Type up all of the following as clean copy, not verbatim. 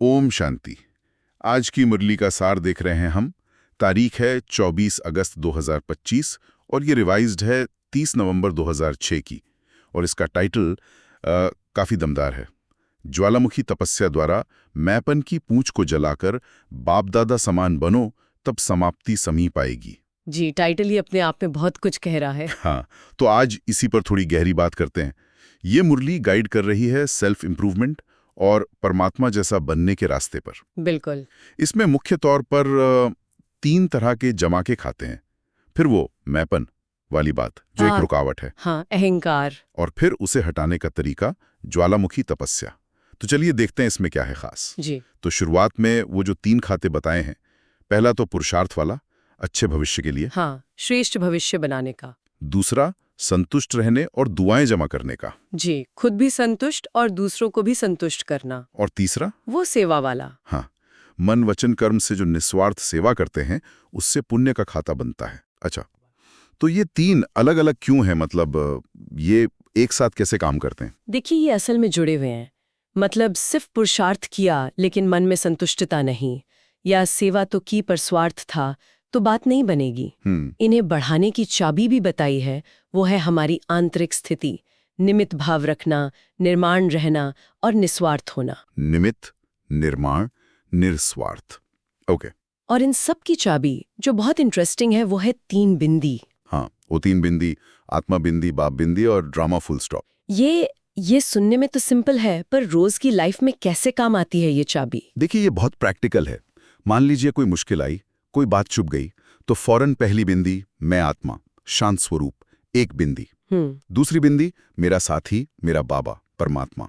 ओम शांति। आज की मुरली का सार देख रहे हैं हम। तारीख है 24 अगस्त 2025 और ये रिवाइज्ड है 30 नवंबर 2006 की। और इसका टाइटल काफ़ी दमदार है। ज्वालामुखी तपस्या द्वारा मैपन की पूंछ को जलाकर बाप दादा समान बनो, तब समाप्ति समीप आएगी। जी, टाइटल ही अपने आप में बहुत कुछ कह रहा है। हाँ, तो आज इसी पर थोड़ी गहरी बात करते हैं। ये मुरली गाइड कर रही है सेल्फ इम्प्रूवमेंट और परमात्मा जैसा बनने के रास्ते पर। बिल्कुल। इसमें मुख्य तौर पर 3 तरह के जमाके खाते हैं। फिर वो मैपन वाली बात जो एक रुकावट है। हाँ, अहंकार। और फिर उसे हटाने का तरीका ज्वालामुखी तपस्या। तो चलिए देखते हैं इसमें क्या है खास। जी। तो शुरुआत में वो जो 3 खाते बताए हैं, पहला तो पुरुषार्थ वाला, अच्छे भविष्य के लिए। हाँ, श्रेष्ठ भविष्य बनाने का। दूसरा संतुष्ट रहने और दुआएं जमा करने का। जी, खुद भी संतुष्ट और दूसरों को भी संतुष्ट करना। और तीसरा वो सेवा वाला। हाँ, मन वचन कर्म से जो निस्वार्थ सेवा करते हैं उससे पुण्य का खाता बनता है। अच्छा, तो ये 3 अलग अलग क्यों हैं? मतलब ये एक साथ कैसे काम करते हैं? देखिए, ये असल में जुड़े हुए हैं। मतलब सिर्फ पुरुषार्थ किया लेकिन मन में संतुष्टता नहीं, या सेवा तो की पर स्वार्थ था, तो बात नहीं बनेगी। इन्हें बढ़ाने की चाबी भी बताई है, वो है हमारी आंतरिक स्थिति, निमित्त भाव रखना, निर्माण रहना और निस्वार्थ होना। निमित्त, निर्माण, निस्वार्थ। ओके। और इन सब की चाबी जो बहुत इंटरेस्टिंग है वो है 3 बिंदी। हाँ, वो 3 बिंदी, आत्मा बिंदी, बाप बिंदी और ड्रामा फुल स्टॉप। ये सुनने में तो सिंपल है, पर रोज की लाइफ में कैसे काम आती है ये चाबी? देखिए, ये बहुत प्रैक्टिकल है। मान लीजिए कोई मुश्किल आई, कोई बात चुभ गई, तो फौरन पहली बिंदी मैं आत्मा, शांत स्वरूप, एक बिंदी। दूसरी बिंदी मेरा साथी, मेरा बाबा, परमात्मा,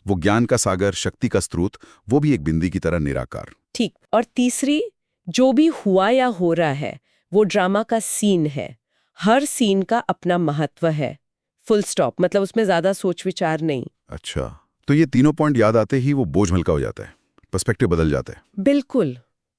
वो ज्ञान का सागर, शक्ति का स्रोत, वो भी एक बिंदी की तरह निराकार। ठीक। और तीसरी, जो भी हुआ या हो रहा है वो ड्रामा का सीन है। हर सीन का अपना महत्व है, फुल स्टॉप। मतलब उसमें ज्यादा सोच विचार नहीं। अच्छा, तो ये तीनों पॉइंट याद आते ही वो बोझ हल्का हो जाता है, पर्सपेक्टिव बदल जाता है। बिल्कुल,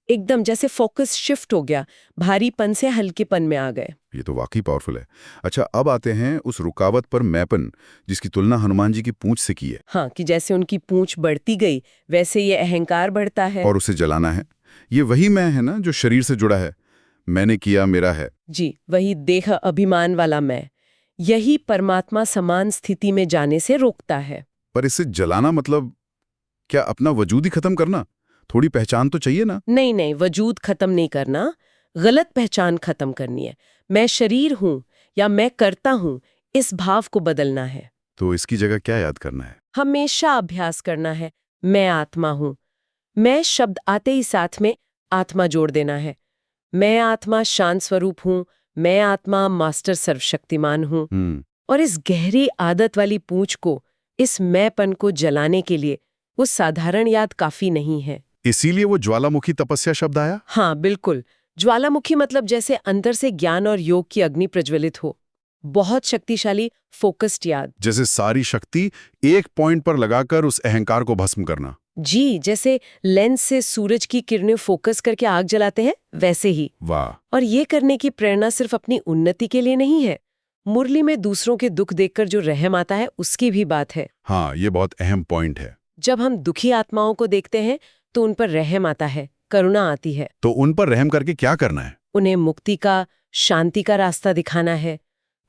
एकदम जैसे फोकस शिफ्ट हो गया, भारीपन से हल्केपन में आ गए। ये तो वाकई पावरफुल है। अच्छा, अब आते हैं उस रुकावट पर मैपन, जिसकी तुलना हनुमान जी की पूंछ से की है। हाँ, कि जैसे उनकी पूंछ बढ़ती गई वैसे ये अहंकार बढ़ता है। और उसे जलाना है। ये वही मैं है ना जो शरीर से जुड़ा है, मैंने किया, मेरा है। जी, वही देह अभिमान वाला मैं। यही परमात्मा समान स्थिति में जाने से रोकता है। पर इसे जलाना मतलब क्या अपना वजूद ही खत्म करना? थोड़ी पहचान तो चाहिए ना। नहीं नहीं, वजूद खत्म नहीं करना, गलत पहचान खत्म करनी है। मैं शरीर हूं या मैं करता हूं, इस भाव को बदलना है। तो इसकी जगह क्या याद करना है? हमेशा अभ्यास करना है। मैं आत्मा हूं। मैं शब्द आते ही साथ में आत्मा जोड़ देना है। मैं आत्मा शांत स्वरूप हूं, मैं आत्मा मास्टर सर्वशक्तिमान हूं। और इस गहरी आदत वाली पूंछ को, इस मैंपन को जलाने के लिए वो साधारण याद काफी नहीं है। इसीलिए वो ज्वालामुखी तपस्या शब्द आया। हाँ बिल्कुल, ज्वालामुखी मतलब जैसे अंदर से ज्ञान और योग की अग्नि प्रज्वलित हो। बहुत शक्तिशाली फोकस्ड याद। जैसे सारी शक्ति एक पॉइंट पर लगाकर उस अहंकार को भस्म करना। जी, जैसे लेंस से सूरज की किरणें फोकस करके आग जलाते हैं, वैसे ही। वाह। और ये करने की प्रेरणा सिर्फ अपनी उन्नति के लिए नहीं है। मुरली में दूसरों के दुख देखकर जो रहम आता है उसकी भी बात है। हाँ, ये बहुत अहम पॉइंट है। जब हम दुखी आत्माओं को देखते हैं तो उन पर रहम आता है, करुणा आती है। तो उन पर रहम करके क्या करना है? उन्हें मुक्ति का, शांति का रास्ता दिखाना है।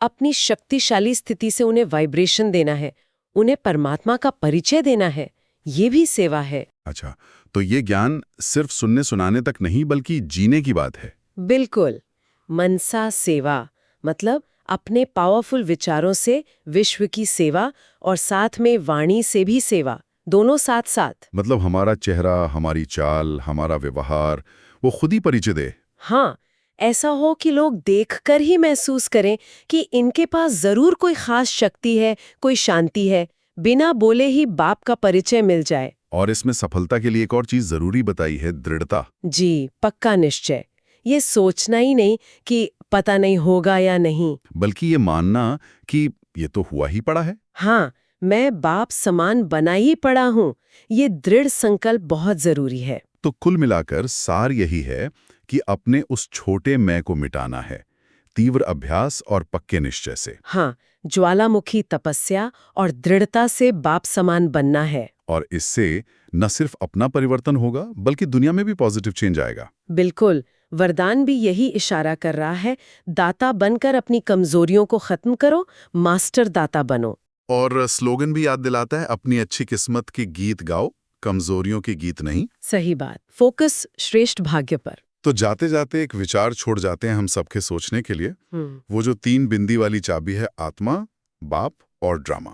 अपनी शक्तिशाली स्थिति से उन्हें वाइब्रेशन देना है, उन्हें परमात्मा का परिचय देना है। ये भी सेवा है। अच्छा, तो ये ज्ञान सिर्फ सुनने सुनाने तक नहीं बल्कि जीने की बात है। बिल्कुल। मनसा सेवा मतलब अपने पावरफुल विचारों से विश्व की सेवा, और साथ में वाणी से भी सेवा, दोनों साथ साथ। मतलब हमारा चेहरा, हमारी चाल, हमारा व्यवहार, वो खुद ही परिचय दे। हाँ, ऐसा हो कि लोग देखकर ही महसूस करें कि इनके पास जरूर कोई खास शक्ति है, कोई शांति है, बिना बोले ही बाप का परिचय मिल जाए। और इसमें सफलता के लिए एक और चीज जरूरी बताई है, दृढ़ता। जी, पक्का निश्चय। ये सोचना ही नहीं कि पता नहीं होगा या नहीं, बल्कि ये मानना कि ये तो हुआ ही पड़ा है। हाँ, मैं बाप समान बना ही पड़ा हूँ। ये दृढ़ संकल्प बहुत जरूरी है। तो कुल मिलाकर सार यही है कि अपने उस छोटे मैं को मिटाना है, तीव्र अभ्यास और पक्के निश्चय से। हाँ, ज्वालामुखी तपस्या और दृढ़ता से बाप समान बनना है। और इससे न सिर्फ अपना परिवर्तन होगा बल्कि दुनिया में भी पॉजिटिव चेंज आएगा। बिल्कुल, वरदान भी यही इशारा कर रहा है, दाता बनकर अपनी कमजोरियों को खत्म करो, मास्टर दाता बनो। और स्लोगन भी याद दिलाता है, अपनी अच्छी किस्मत के गीत गाओ, कमजोरियों के गीत नहीं। सही बात, फोकस श्रेष्ठ भाग्य पर। तो जाते जाते एक विचार छोड़ जाते हैं हम सबके सोचने के लिए। वो जो 3 बिंदी वाली चाबी है, आत्मा, बाप और ड्रामा।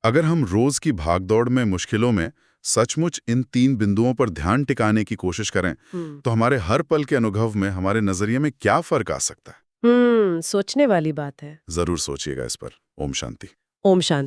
अगर हम रोज की भागदौड़ में, मुश्किलों में सचमुच इन 3 बिंदुओं पर ध्यान टिकाने की कोशिश करें तो हमारे हर पल के अनुभव में, हमारे नजरिए में क्या फर्क आ सकता है। सोचने वाली बात है। जरूर सोचिएगा इस पर। ओम शांति। ओम शांति।